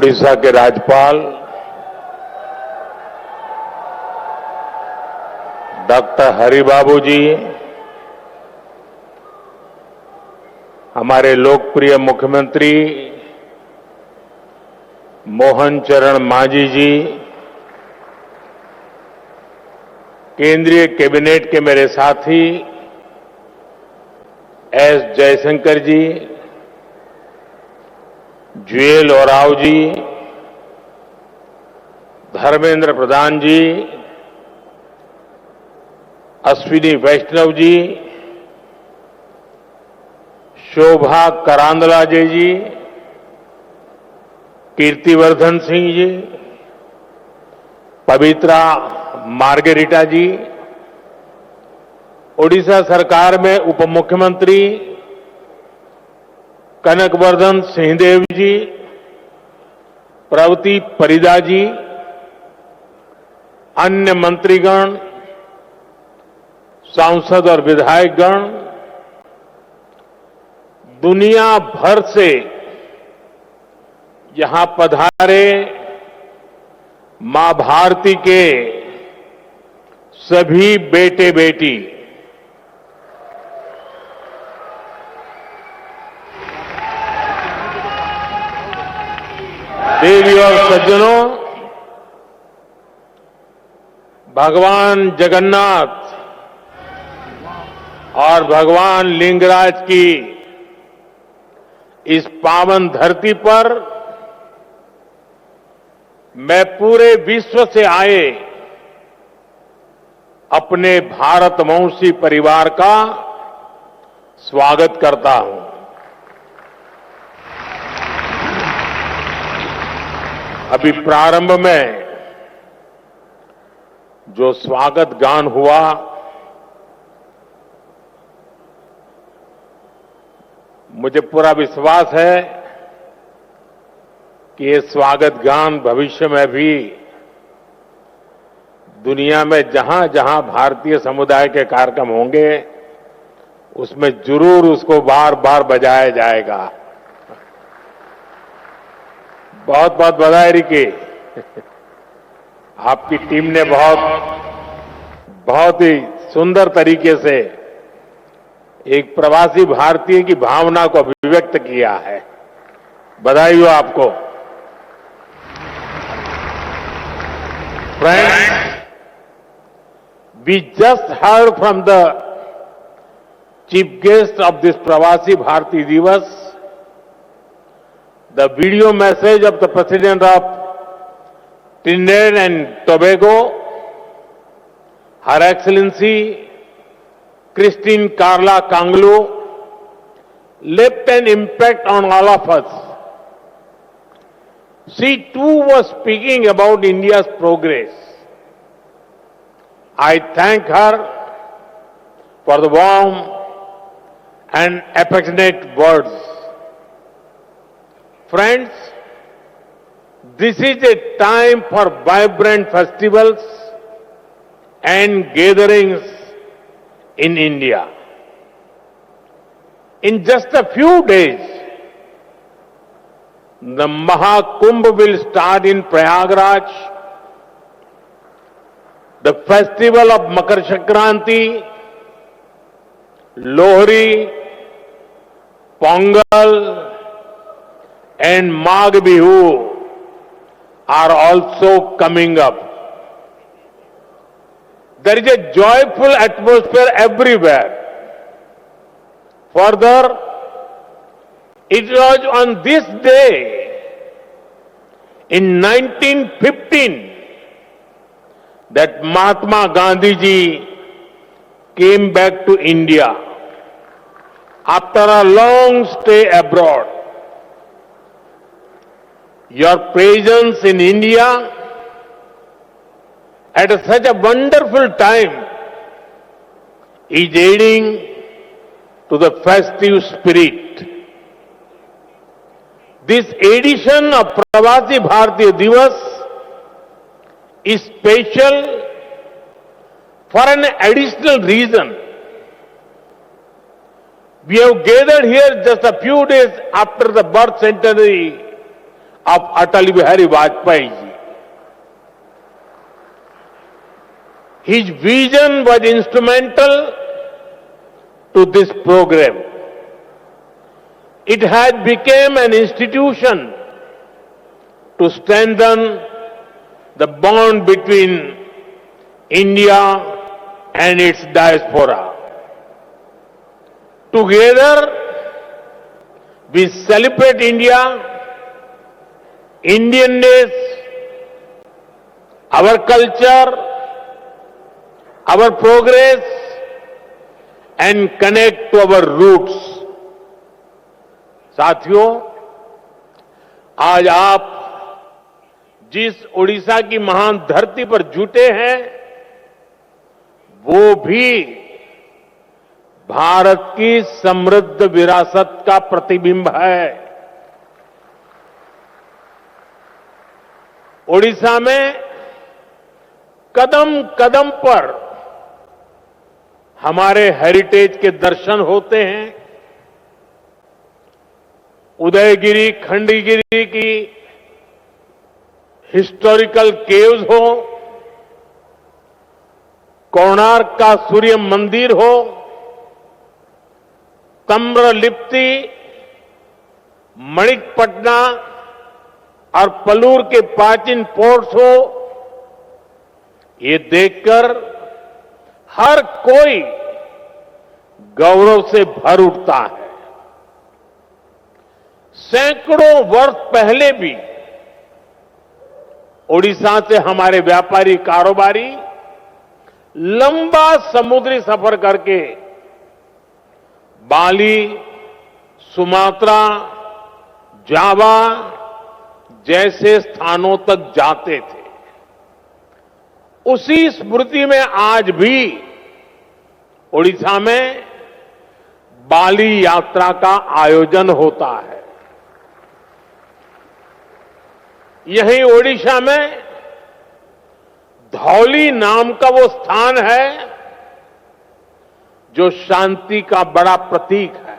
उड़ीसा के राज्यपाल डॉक्टर हरिबाबू जी, हमारे लोकप्रिय मुख्यमंत्री मोहन चरण मांझी जी, केंद्रीय कैबिनेट के मेरे साथी एस जयशंकर जी, जुएल ओराव जी, धर्मेंद्र प्रधान जी, अश्विनी वैष्णव जी, शोभा करांदला जी, कीर्तिवर्धन सिंह जी, पवित्रा मार्गेरिटा जी, ओडिशा सरकार में उप मुख्यमंत्री कनकवर्धन सिंहदेव जी, प्रवती परिदा जी, अन्य मंत्रीगण, सांसद और विधायकगण, दुनिया भर से यहां पधारे मां भारती के सभी बेटे बेटी, देवी और सज्जनों, भगवान जगन्नाथ और भगवान लिंगराज की इस पावन धरती पर मैं पूरे विश्व से आए अपने भारतवंशी परिवार का स्वागत करता हूं। अभी प्रारंभ में जो स्वागत गान हुआ, मुझे पूरा विश्वास है कि ये स्वागत गान भविष्य में भी दुनिया में जहां जहां भारतीय समुदाय के कार्यक्रम होंगे उसमें जरूर उसको बार बार बजाया जाएगा। बहुत बहुत बधाई रिकी। आपकी टीम ने बहुत ही सुंदर तरीके से एक प्रवासी भारतीय की भावना को अभिव्यक्त किया है। बधाई हो आपको। Friends, we just heard from the chief guest of this Pravasi Bharati Divas the video message of the President of Trinidad and Tobago, Her Excellency Christine Carla Kanglu, left an impact on all of us. She too was speaking about India's progress. I thank her for the warm and affectionate words. Friends, this is a time for vibrant festivals and gatherings in India. In just a few days, the Mahakumbh will start in Prayagraj. The festival of Makar Sankranti, Lohri, Pongal and Magh Bihu are also coming up. There is a joyful atmosphere everywhere. Further, it was on this day in 1915 that Mahatma Gandhi ji came back to India after a long stay abroad. Your presence in India at such a wonderful time is aiding to the festive spirit. This edition of Pravasi Bharatiya Divas is special for an additional reason. We have gathered here just a few days after the birth centenary of Atal Bihari Vajpayee ji. His vision was instrumental to this program. It had become an institution to strengthen the bond between India and its diaspora. Together, we celebrate India, Indianness, our culture, our progress, and connect to our roots. साथियों, आज आप जिस ओडिशा की महान धरती पर जुटे हैं, वो भी भारत की समृद्ध विरासत का प्रतिबिंब है। ओडिशा में कदम कदम पर हमारे हेरिटेज के दर्शन होते हैं। उदयगिरी, खंडगिरी की हिस्टोरिकल केव्स हो, कोणार्क का सूर्य मंदिर हो, ताम्रलिप्ति, मणिकपटना और पलूर के प्राचीन पोर्ट्स हो, ये देखकर हर कोई गौरव से भर उठता है। सैकड़ों वर्ष पहले भी ओडिशा से हमारे व्यापारी कारोबारी लंबा समुद्री सफर करके बाली, सुमात्रा, जावा जैसे स्थानों तक जाते थे। उसी स्मृति में आज भी ओडिशा में बाली यात्रा का आयोजन होता है। यही ओडिशा में धौली नाम का वो स्थान है जो शांति का बड़ा प्रतीक है।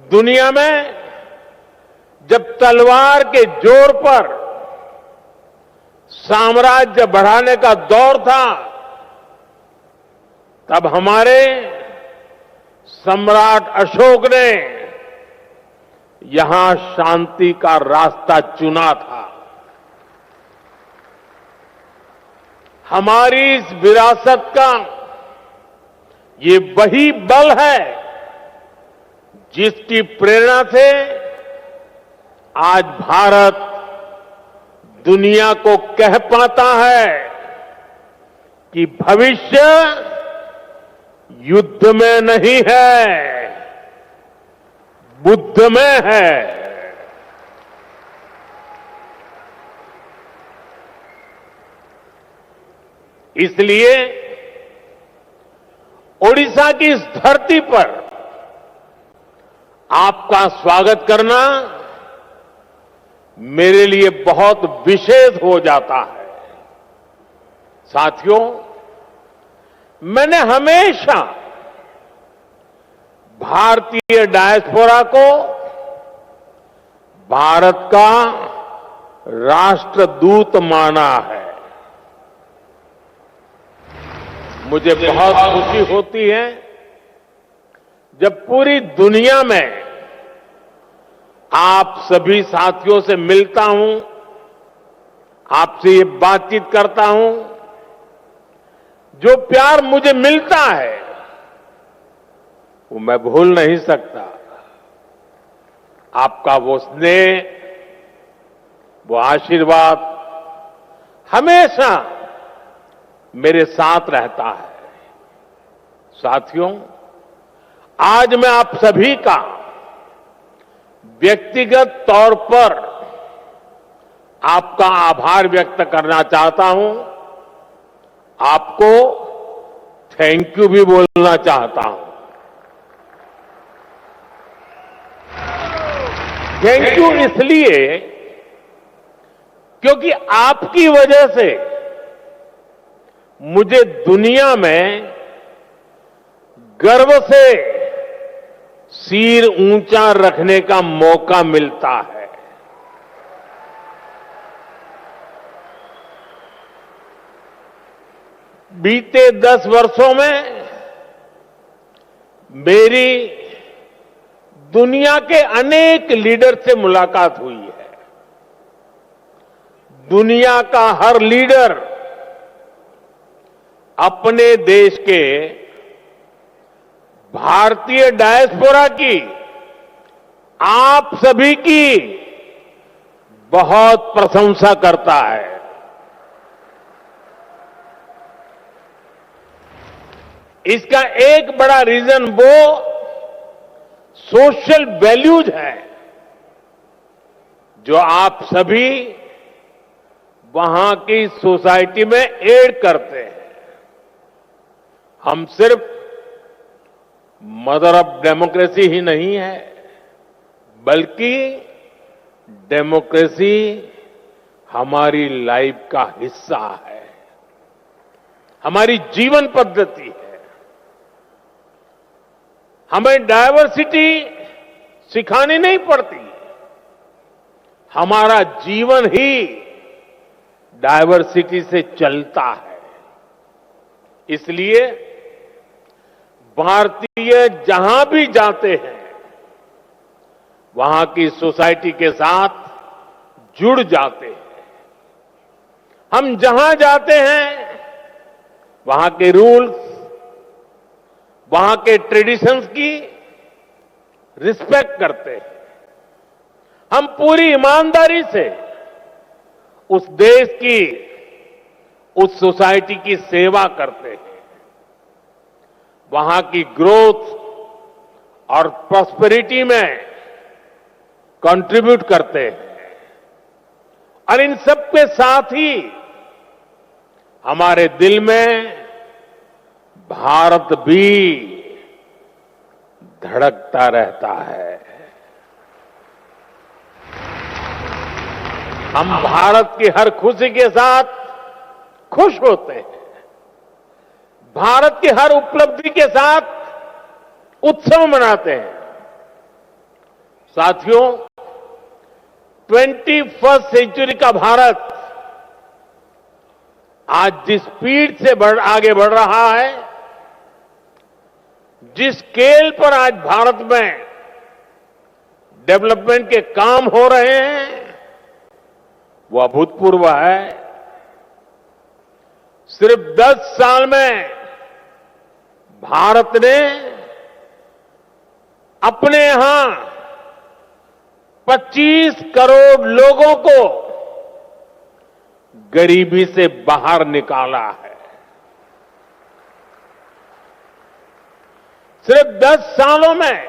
दुनिया में जब तलवार के जोर पर साम्राज्य बढ़ाने का दौर था, तब हमारे सम्राट अशोक ने यहां शांति का रास्ता चुना था। हमारी इस विरासत का ये वही बल है जिसकी प्रेरणा से आज भारत दुनिया को कह पाता है कि भविष्य युद्ध में नहीं है, बुद्ध में है। इसलिए ओडिशा की इस धरती पर आपका स्वागत करना मेरे लिए बहुत विशेष हो जाता है। साथियों, मैंने हमेशा भारतीय डायस्पोरा को भारत का राष्ट्रदूत माना है। मुझे बहुत खुशी होती है जब पूरी दुनिया में आप सभी साथियों से मिलता हूं, आपसे ये बातचीत करता हूं। जो प्यार मुझे मिलता है वो मैं भूल नहीं सकता। आपका वो स्नेह, वो आशीर्वाद हमेशा मेरे साथ रहता है। साथियों, आज मैं आप सभी का व्यक्तिगत तौर पर आपका आभार व्यक्त करना चाहता हूं। आपको थैंक यू भी बोलना चाहता हूं। थैंक यू इसलिए क्योंकि आपकी वजह से मुझे दुनिया में गर्व से सिर ऊंचा रखने का मौका मिलता है। बीते 10 वर्षों में मेरी दुनिया के अनेक लीडर से मुलाकात हुई है। दुनिया का हर लीडर अपने देश के भारतीय डायस्पोरा की, आप सभी की बहुत प्रशंसा करता है। इसका एक बड़ा रीजन वो सोशल वैल्यूज है जो आप सभी वहां की सोसाइटी में ऐड करते हैं। हम सिर्फ मदर ऑफ डेमोक्रेसी ही नहीं है, बल्कि डेमोक्रेसी हमारी लाइफ का हिस्सा है, हमारी जीवन पद्धति है। हमें डायवर्सिटी सिखानी नहीं पड़ती, हमारा जीवन ही डायवर्सिटी से चलता है। इसलिए भारतीय जहां भी जाते हैं वहां की सोसाइटी के साथ जुड़ जाते हैं। हम जहां जाते हैं वहां के रूल्स, वहां के ट्रेडिशंस की रिस्पेक्ट करते हैं। हम पूरी ईमानदारी से उस देश की, उस सोसाइटी की सेवा करते हैं। वहां की ग्रोथ और प्रॉस्पेरिटी में कंट्रीब्यूट करते हैं। और इन सब के साथ ही हमारे दिल में भारत भी धड़कता रहता है। हम भारत की हर खुशी के साथ खुश होते हैं, भारत की हर उपलब्धि के साथ उत्सव मनाते हैं। साथियों, 21वीं सेंचुरी का भारत आज जिस स्पीड से आगे बढ़ रहा है, जिस स्केल पर आज भारत में डेवलपमेंट के काम हो रहे हैं, वो अभूतपूर्व है। सिर्फ 10 साल में भारत ने अपने यहां 25 करोड़ लोगों को गरीबी से बाहर निकाला है। सिर्फ 10 सालों में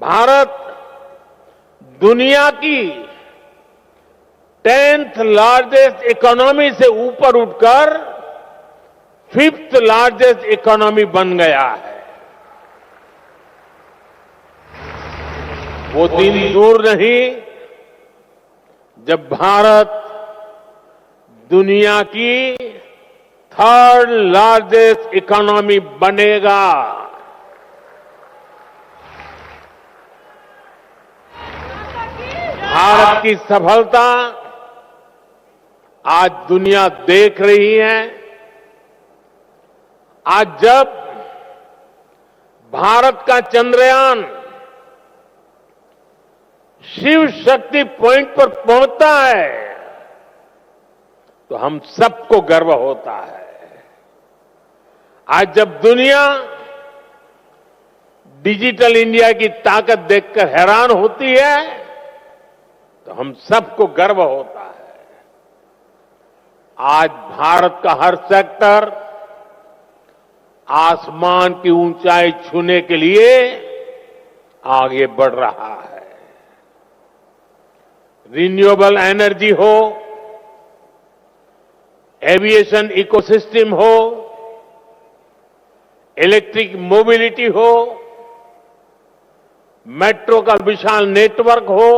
भारत दुनिया की 10th लार्जेस्ट इकोनॉमी से ऊपर उठकर 5th लार्जेस्ट इकोनॉमी बन गया है। वो दिन दूर नहीं जब भारत दुनिया की 3rd लार्जेस्ट इकोनॉमी बनेगा। भारत की सफलता आज दुनिया देख रही है। आज जब भारत का चंद्रयान शिव शक्ति पॉइंट पर पहुंचता है तो हम सबको गर्व होता है। आज जब दुनिया डिजिटल इंडिया की ताकत देखकर हैरान होती है तो हम सबको गर्व होता है। आज भारत का हर सेक्टर आसमान की ऊंचाई छूने के लिए आगे बढ़ रहा है। रिन्यूएबल एनर्जी हो, एविएशन इकोसिस्टम हो, इलेक्ट्रिक मोबिलिटी हो, मेट्रो का विशाल नेटवर्क हो,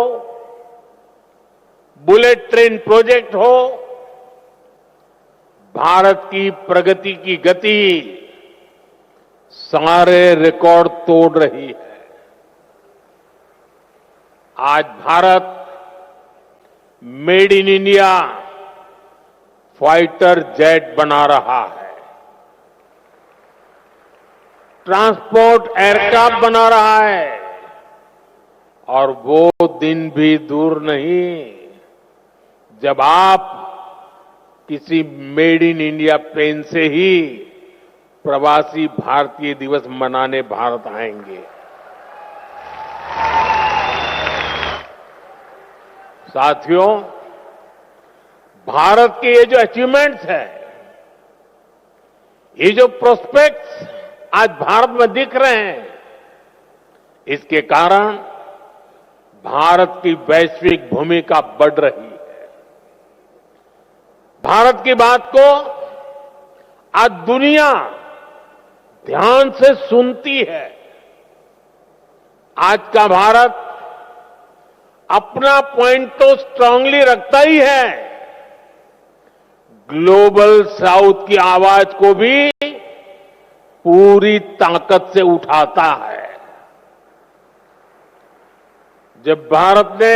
बुलेट ट्रेन प्रोजेक्ट हो, भारत की प्रगति की गति सारे रिकॉर्ड तोड़ रही है। आज Bharat made in India fighter jet बना रहा है। ट्रांसपोर्ट एयरक्राफ्ट बना रहा है और वो दिन भी दूर नहीं जब आप किसी मेड इन इंडिया प्लेन से ही प्रवासी भारतीय दिवस मनाने भारत आएंगे। साथियों, भारत के ये जो अचीवमेंट्स है, ये जो प्रोस्पेक्ट्स आज भारत में दिख रहे हैं, इसके कारण भारत की वैश्विक भूमिका बढ़ रही है। भारत की बात को आज दुनिया ध्यान से सुनती है। आज का भारत अपना पॉइंट तो स्ट्रांगली रखता ही है, ग्लोबल साउथ की आवाज को भी पूरी ताकत से उठाता है। जब भारत ने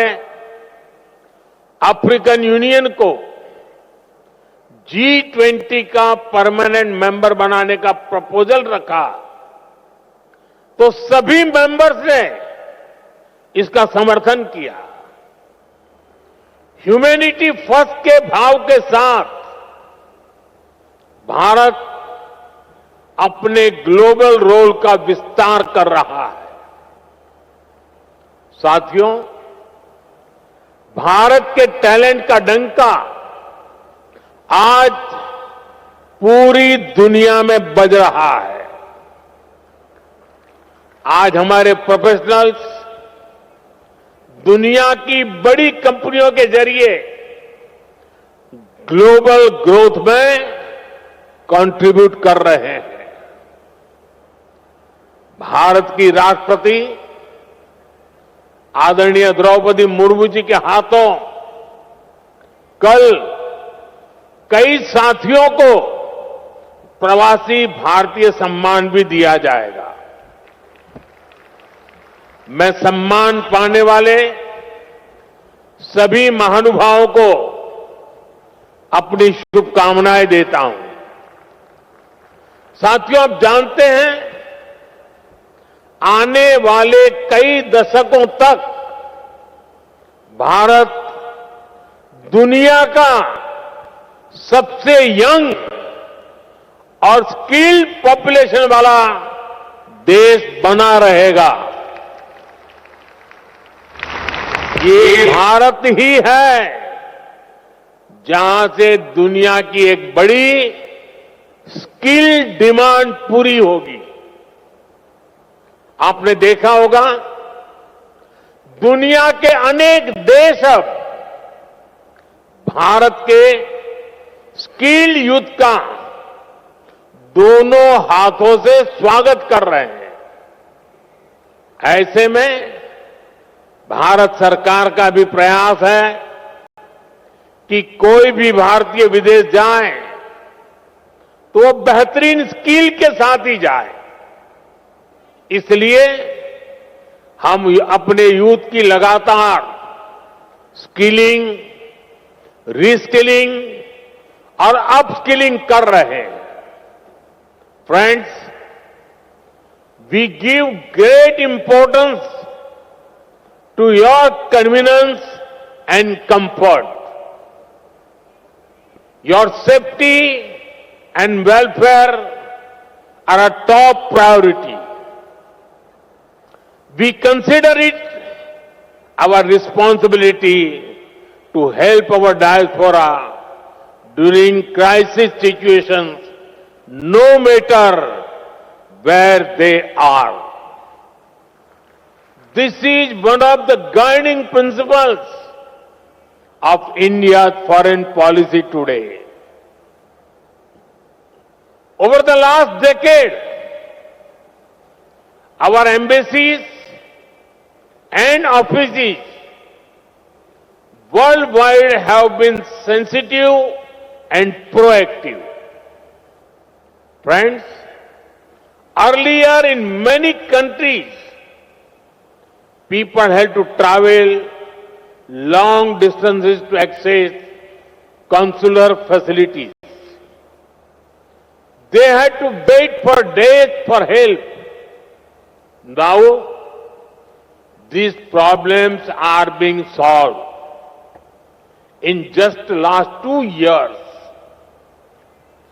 अफ्रीकन यूनियन को G20 का परमानेंट मेंबर बनाने का प्रपोजल रखा, तो सभी मेंबर्स ने इसका समर्थन किया। ह्यूमैनिटी फर्स्ट के भाव के साथ भारत अपने ग्लोबल रोल का विस्तार कर रहा है। साथियों, भारत के टैलेंट का डंका आज पूरी दुनिया में बज रहा है। आज हमारे प्रोफेशनल्स दुनिया की बड़ी कंपनियों के जरिए ग्लोबल ग्रोथ में कंट्रीब्यूट कर रहे हैं। भारत की राष्ट्रपति आदरणीय द्रौपदी मुर्मू जी के हाथों कल कई साथियों को प्रवासी भारतीय सम्मान भी दिया जाएगा। मैं सम्मान पाने वाले सभी महानुभावों को अपनी शुभकामनाएं देता हूं। साथियों, आप जानते हैं, आने वाले कई दशकों तक भारत दुनिया का सबसे यंग और स्किल्ड पॉपुलेशन वाला देश बना रहेगा। ये भारत ही है जहां से दुनिया की एक बड़ी स्किल डिमांड पूरी होगी। आपने देखा होगा, दुनिया के अनेक देश अब भारत के स्किल यूथ का दोनों हाथों से स्वागत कर रहे हैं। ऐसे में भारत सरकार का भी प्रयास है कि कोई भी भारतीय विदेश जाए तो वो बेहतरीन स्किल के साथ ही जाए। इसलिए हम अपने यूथ की लगातार स्किलिंग, रीस्किलिंग और अपस्किलिंग कर रहे हैं। Friends, we give great importance to your convenience and comfort. Your safety and welfare are a top priority. We consider it our responsibility to help our diaspora during crisis situations, no matter where they are. This is one of the guiding principles of India's foreign policy today. Over the last decade, our embassies and offices worldwide have been sensitive and proactive. Friends, earlier in many countries, people had to travel long distances to access consular facilities. They had to wait for days for help Now, these problems are being solved. In just last 2 years,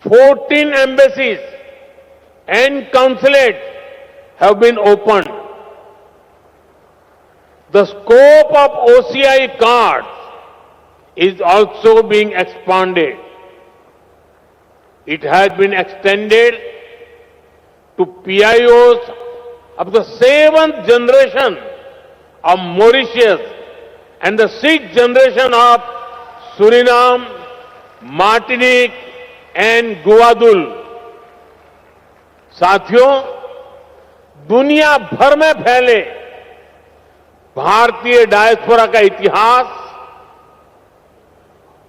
14 embassies and consulates have been opened. The scope of OCI cards is also being expanded. It has been extended to PIOs of the 7th generation of Mauritius and the 6th generation of Suriname, Martinique and Guadeloupe. साथियों, दुनिया भर में फैले भारतीय diaspora का इतिहास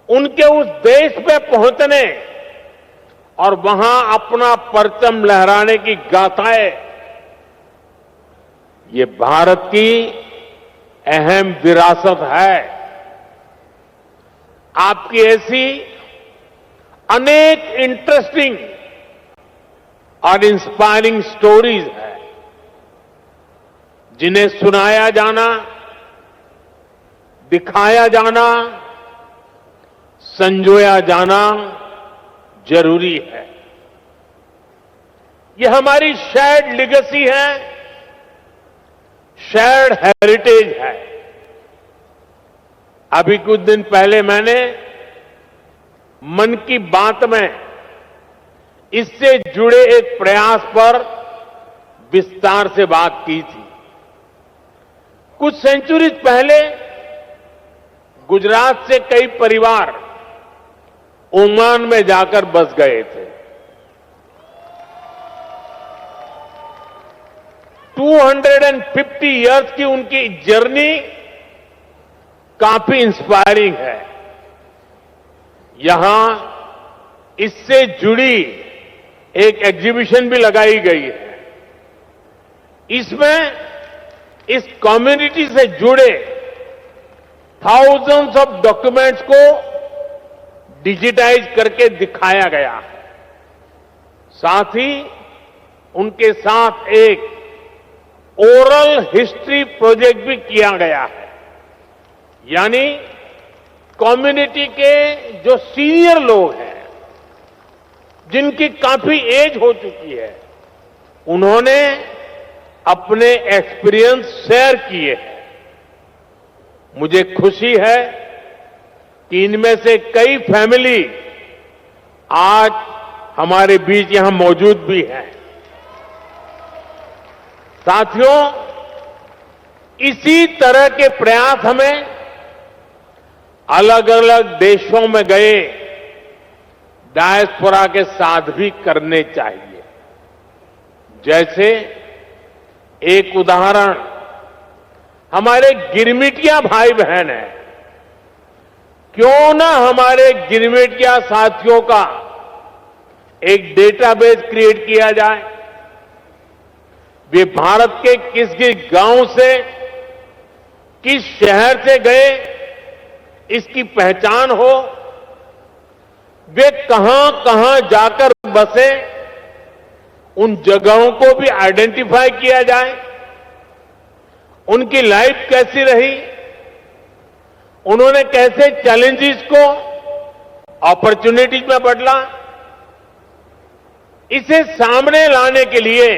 उनके उस देश पे पहुंचने और वहां अपना परचम लहराने की गाथाएं, ये भारत की अहम विरासत है। आपकी ऐसी अनेक इंटरेस्टिंग और इंस्पायरिंग स्टोरीज है जिन्हें सुनाया जाना, दिखाया जाना, संजोया जाना जरूरी है। ये हमारी शेयर्ड लेगेसी है, शेयर्ड हेरिटेज है। अभी कुछ दिन पहले मैंने मन की बात में इससे जुड़े एक प्रयास पर विस्तार से बात की थी। कुछ सेंचुरीज पहले गुजरात से कई परिवार ओमान में जाकर बस गए थे। 250 इयर्स की उनकी जर्नी काफी इंस्पायरिंग है। यहां इससे जुड़ी एक एग्जीबिशन भी लगाई गई है। इसमें इस कम्युनिटी से जुड़े थाउजेंड्स ऑफ डॉक्यूमेंट्स को डिजिटाइज करके दिखाया गया है। साथ ही उनके साथ एक ओरल हिस्ट्री प्रोजेक्ट भी किया गया है। यानी कम्युनिटी के जो सीनियर लोग हैं, जिनकी काफी एज हो चुकी है, उन्होंने अपने एक्सपीरियंस शेयर किए हैं। मुझे खुशी है कि इनमें से कई फैमिली आज हमारे बीच यहां मौजूद भी हैं। साथियों, इसी तरह के प्रयास हमें अलग अलग देशों में गए डायस्पोरा के साथ भी करने चाहिए। जैसे एक उदाहरण हमारे गिरमिटिया भाई बहन हैं। क्यों ना हमारे गिरमिटिया साथियों का एक डेटाबेस क्रिएट किया जाए। वे भारत के किस किस गांव से, किस शहर से गए, इसकी पहचान हो। वे कहां कहां जाकर बसे, उन जगहों को भी आइडेंटिफाई किया जाए। उनकी लाइफ कैसी रही, उन्होंने कैसे चैलेंजेस को अपॉर्चुनिटीज में बदला, इसे सामने लाने के लिए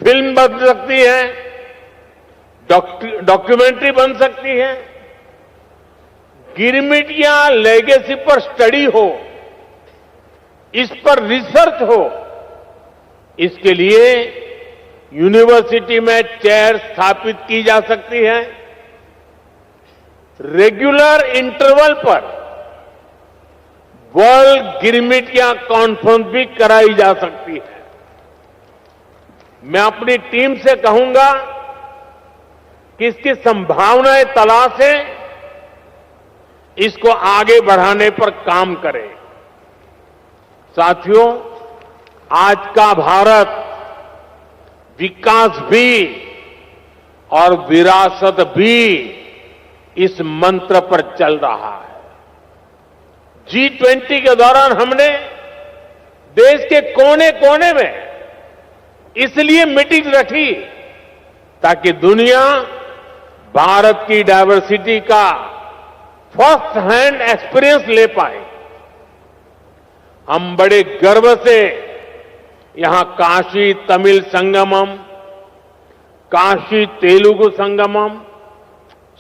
फिल्म बन सकती है, डॉक्यूमेंट्री बन सकती है। गिरमिटिया लेगेसी पर स्टडी हो, इस पर रिसर्च हो, इसके लिए यूनिवर्सिटी में चेयर स्थापित की जा सकती है। रेगुलर इंटरवल पर वर्ल्ड गिरमिटिया कॉन्फ्रेंस भी कराई जा सकती है। मैं अपनी टीम से कहूंगा कि इसकी संभावनाएं तलाशें, इसको आगे बढ़ाने पर काम करें। साथियों, आज का भारत विकास भी और विरासत भी इस मंत्र पर चल रहा है। G20 के दौरान हमने देश के कोने कोने में इसलिए मीटिंग रखी ताकि दुनिया भारत की डायवर्सिटी का फर्स्ट हैंड एक्सपीरियंस ले पाए। हम बड़े गर्व से यहां काशी तमिल संगमम, काशी तेलुगु संगमम,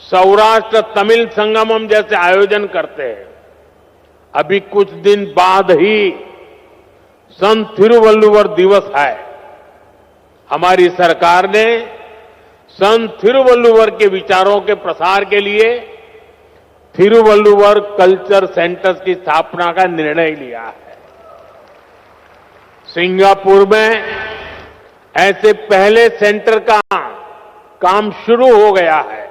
सौराष्ट्र तमिल संगमम जैसे आयोजन करते हैं। अभी कुछ दिन बाद ही संत थिरुवल्लुवर दिवस है। हमारी सरकार ने संत थिरुवल्लुवर के विचारों के प्रसार के लिए थिरुवल्लुवर कल्चर सेंटर्स की स्थापना का निर्णय लिया है। सिंगापुर में ऐसे पहले सेंटर का काम शुरू हो गया है।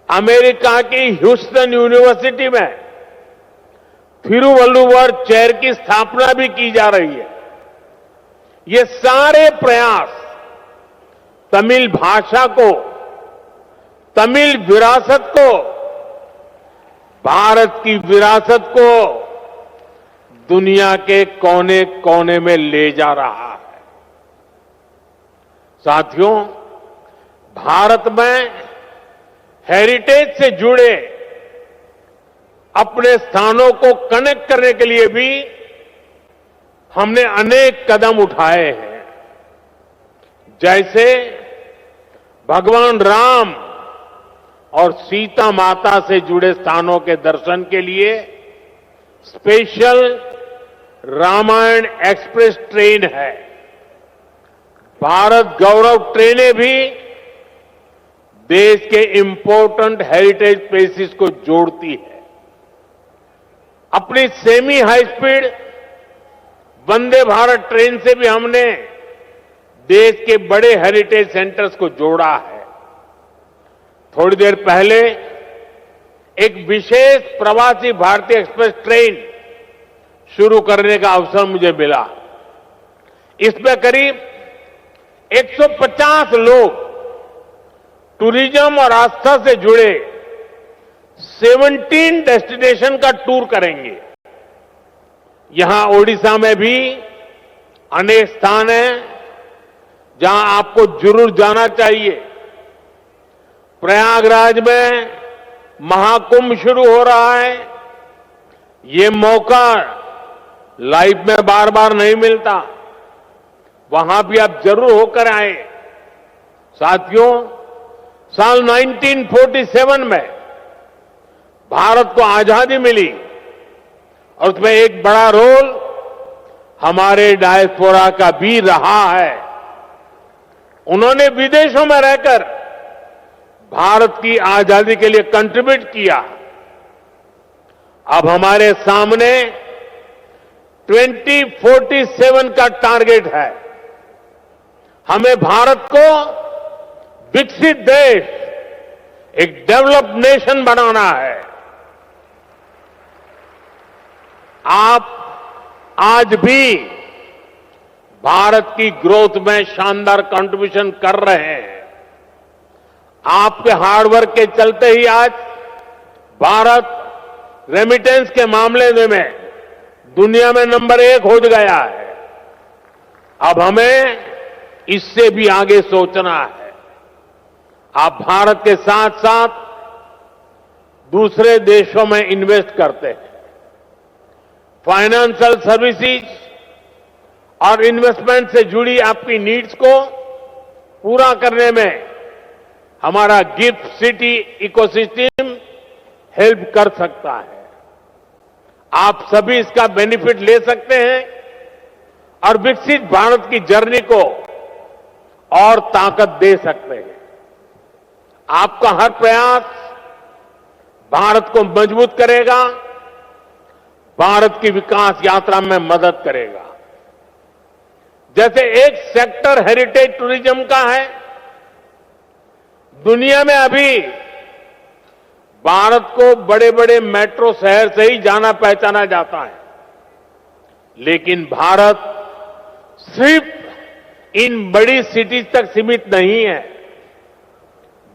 अमेरिका की ह्यूस्टन यूनिवर्सिटी में थिरुवल्लुवर चेयर की स्थापना भी की जा रही है। ये सारे प्रयास तमिल भाषा को, तमिल विरासत को, भारत की विरासत को दुनिया के कोने कोने में ले जा रहा है। साथियों, भारत में हेरिटेज से जुड़े अपने स्थानों को कनेक्ट करने के लिए भी हमने अनेक कदम उठाए हैं। जैसे भगवान राम और सीता माता से जुड़े स्थानों के दर्शन के लिए स्पेशल रामायण एक्सप्रेस ट्रेन है। भारत गौरव ट्रेनें भी देश के इंपॉर्टेंट हेरिटेज प्लेसेस को जोड़ती है। अपनी semi high speed Vande Bharat train से भी हमने देश के बड़े हेरिटेज सेंटर्स को जोड़ा है। थोड़ी देर पहले एक विशेष प्रवासी भारतीय एक्सप्रेस ट्रेन शुरू करने का अवसर मुझे मिला। इसमें करीब 150 लोग टूरिज्म और आस्था से जुड़े 17 डेस्टिनेशन का टूर करेंगे। यहां ओडिशा में भी अनेक स्थान हैं जहां आपको जरूर जाना चाहिए। प्रयागराज में महाकुंभ शुरू हो रहा है। ये मौका लाइफ में बार बार नहीं मिलता। वहां भी आप जरूर होकर आए। साथियों, साल 1947 में भारत को आजादी मिली और उसमें एक बड़ा रोल हमारे डायस्पोरा का भी रहा है। उन्होंने विदेशों में रहकर भारत की आजादी के लिए कंट्रीब्यूट किया। अब हमारे सामने 2047 का टारगेट है। हमें भारत को विकसित देश, एक डेवलप्ड नेशन बनाना है। आप आज भी भारत की ग्रोथ में शानदार कंट्रीब्यूशन कर रहे हैं। आपके हार्डवर्क के चलते ही आज भारत रेमिटेंस के मामले में दुनिया में नंबर 1 हो गया है। अब हमें इससे भी आगे सोचना है। आप भारत के साथ साथ दूसरे देशों में इन्वेस्ट करते हैं। फाइनेंशियल सर्विसेज और इन्वेस्टमेंट से जुड़ी आपकी नीड्स को पूरा करने में हमारा गिफ्ट सिटी इकोसिस्टम हेल्प कर सकता है। आप सभी इसका बेनिफिट ले सकते हैं और विकसित भारत की जर्नी को और ताकत दे सकते हैं। आपका हर प्रयास भारत को मजबूत करेगा, भारत की विकास यात्रा में मदद करेगा। जैसे एक सेक्टर हेरिटेज टूरिज्म का है। दुनिया में अभी भारत को बड़े बड़े मेट्रो शहर से ही जाना पहचाना जाता है, लेकिन भारत सिर्फ इन बड़ी सिटीज तक सीमित नहीं है।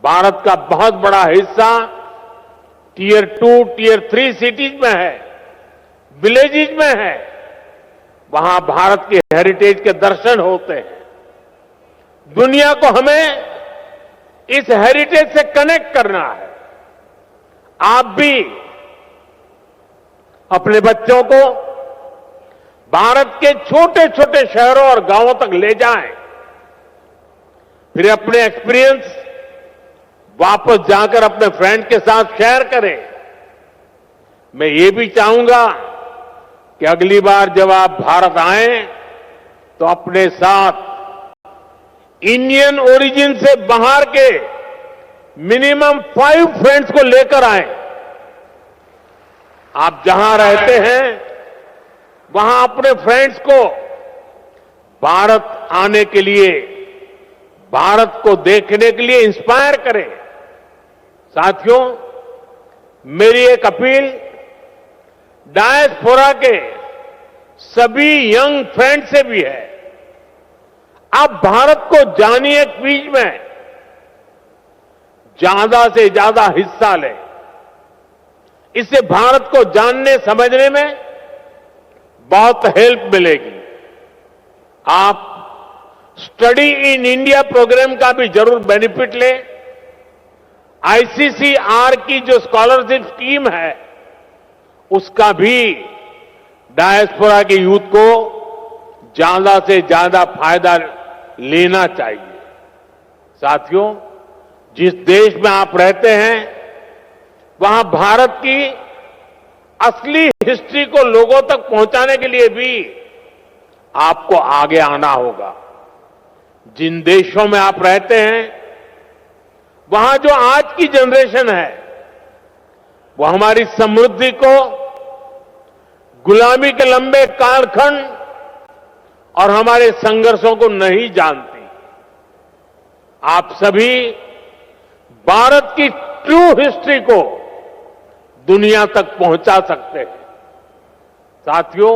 भारत का बहुत बड़ा हिस्सा टियर 2, टियर 3 सिटीज में है, विलेजेज में है, वहां भारत की हेरिटेज के दर्शन होते हैं। दुनिया को हमें इस हेरिटेज से कनेक्ट करना है। आप भी अपने बच्चों को भारत के छोटे छोटे शहरों और गांवों तक ले जाएं, फिर अपने एक्सपीरियंस वापस जाकर अपने फ्रेंड के साथ शेयर करें। मैं ये भी चाहूंगा कि अगली बार जब आप भारत आएं तो अपने साथ इंडियन ओरिजिन से बाहर के मिनिमम 5 फ्रेंड्स को लेकर आएं। आप जहां रहते हैं वहां अपने फ्रेंड्स को भारत आने के लिए, भारत को देखने के लिए इंस्पायर करें। साथियों, मेरी एक अपील डायस्पोरा के सभी यंग फ्रेंड से भी है। आप भारत को जानिए, क्विज में ज्यादा से ज्यादा हिस्सा लें। इससे भारत को जानने समझने में बहुत हेल्प मिलेगी। आप स्टडी इन इंडिया प्रोग्राम का भी जरूर बेनिफिट लें। आईसीसीआर की जो स्कॉलरशिप स्कीम है उसका भी डायस्पोरा के यूथ को ज्यादा से ज्यादा फायदा लेना चाहिए। साथियों, जिस देश में आप रहते हैं वहां भारत की असली हिस्ट्री को लोगों तक पहुंचाने के लिए भी आपको आगे आना होगा। जिन देशों में आप रहते हैं वहां जो आज की जनरेशन है वो हमारी समृद्धि को, गुलामी के लंबे कालखंड और हमारे संघर्षों को नहीं जानती। आप सभी भारत की ट्रू हिस्ट्री को दुनिया तक पहुंचा सकते हैं। साथियों,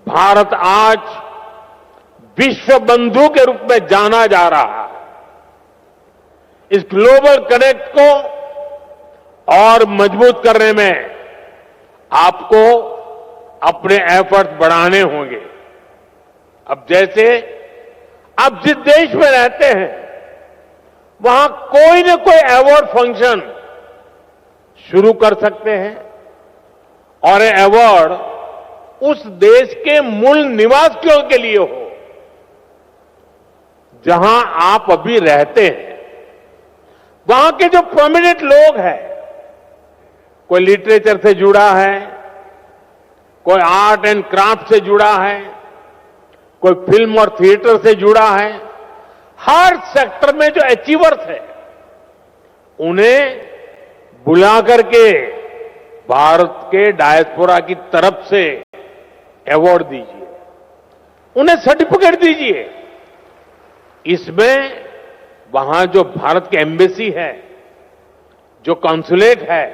भारत आज विश्व बंधु के रूप में जाना जा रहा है। इस ग्लोबल कनेक्ट को और मजबूत करने में आपको अपने एफर्ट बढ़ाने होंगे। अब जैसे आप जिस देश में रहते हैं वहां कोई न कोई अवार्ड फंक्शन शुरू कर सकते हैं और ये अवार्ड उस देश के मूल निवासियों के लिए हो जहां आप अभी रहते हैं। वहां के जो प्रोमिनेंट लोग हैं, कोई लिटरेचर से जुड़ा है, कोई आर्ट एंड क्राफ्ट से जुड़ा है, कोई फिल्म और थिएटर से जुड़ा है, हर सेक्टर में जो अचीवर्स है उन्हें बुला करके भारत के डायस्पोरा की तरफ से अवार्ड दीजिए, उन्हें सर्टिफिकेट दीजिए। इसमें वहां जो भारत की एम्बेसी है, जो कॉन्सुलेट है,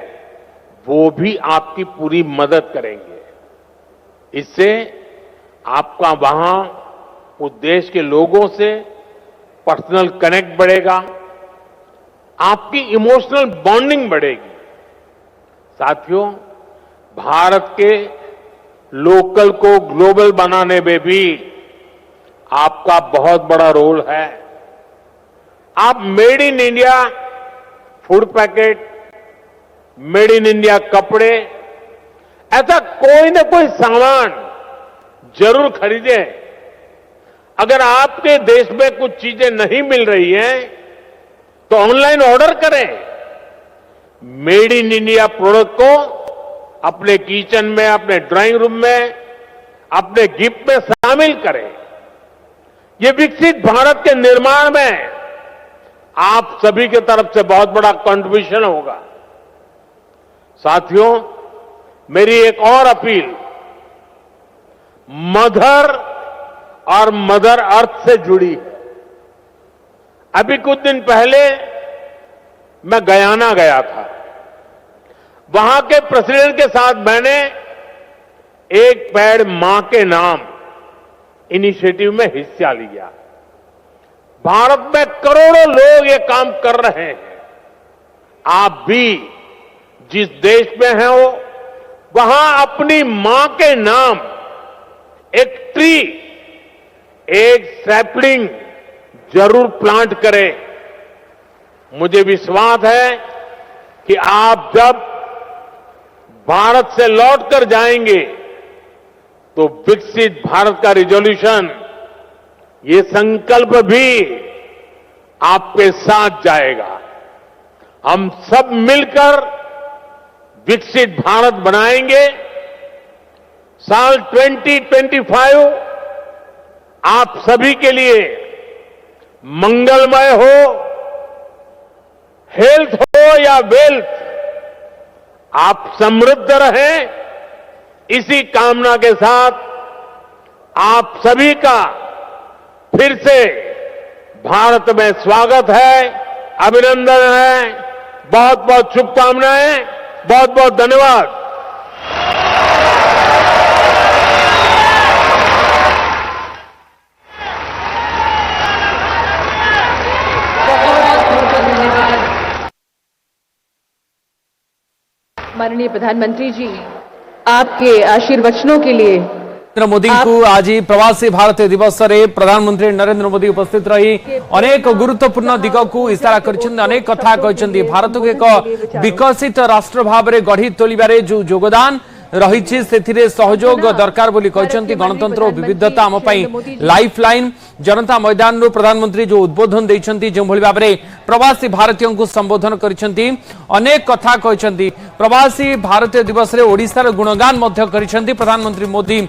वो भी आपकी पूरी मदद करेंगे। इससे आपका वहां उस देश के लोगों से पर्सनल कनेक्ट बढ़ेगा, आपकी इमोशनल बॉन्डिंग बढ़ेगी। साथियों, भारत के लोकल को ग्लोबल बनाने में भी आपका बहुत बड़ा रोल है। आप made in India food packet, made in India कपड़े, ऐसा कोई न कोई सामान जरूर खरीदें। अगर आपके देश में कुछ चीजें नहीं मिल रही हैं तो ऑनलाइन ऑर्डर करें। मेड इन इंडिया प्रोडक्ट को अपने किचन में, अपने ड्राइंग रूम में, अपने गिफ्ट में शामिल करें। ये विकसित भारत के निर्माण में आप सभी की तरफ से बहुत बड़ा कंट्रीब्यूशन होगा। साथियों, मेरी एक और अपील मदर और मदर अर्थ से जुड़ी है। अभी कुछ दिन पहले मैं गयाना गया था। वहां के प्रेसिडेंट के साथ मैंने एक पेड़ मां के नाम इनिशिएटिव में हिस्सा लिया। भारत में करोड़ों लोग ये काम कर रहे हैं। आप भी जिस देश में हैं वहां अपनी मां के नाम एक ट्री, एक सैपलिंग जरूर प्लांट करें। मुझे विश्वास है कि आप जब भारत से लौटकर जाएंगे तो विकसित भारत का रिजोल्यूशन, ये संकल्प भी आपके साथ जाएगा। हम सब मिलकर विकसित भारत बनाएंगे। साल 2025 आप सभी के लिए मंगलमय हो, हेल्थ हो या वेल्थ, आप समृद्ध रहें, इसी कामना के साथ आप सभी का फिर से भारत में स्वागत है, अभिनंदन है। बहुत बहुत शुभकामनाएं, बहुत बहुत धन्यवाद। माननीय प्रधानमंत्री जी, आपके आशीर्वचनों के लिए नरेंद्र मोदी को आज प्रवासी भारतीय दिवस रे प्रधानमंत्री नरेंद्र मोदी उपस्थित रही अनेक गुरुत्वपूर्ण दिग को इशारा कर अनेक कथा कहते। भारत को एक विकसित राष्ट्र भाव में गढ़ी तोलिबारे जो योगदान रही सहयोग दरकार बोली कहते। गणतंत्र और विविधता आम लाइफ लाइन जनता मैदान रो प्रधानमंत्री जो उद्बोधन देते, जो भाव में प्रवासी भारतीयों को संबोधन करछंती, अनेक कथा कहते। प्रवासी भारतीय दिवस रे ओडिशार गुणगान प्रधानमंत्री मोदी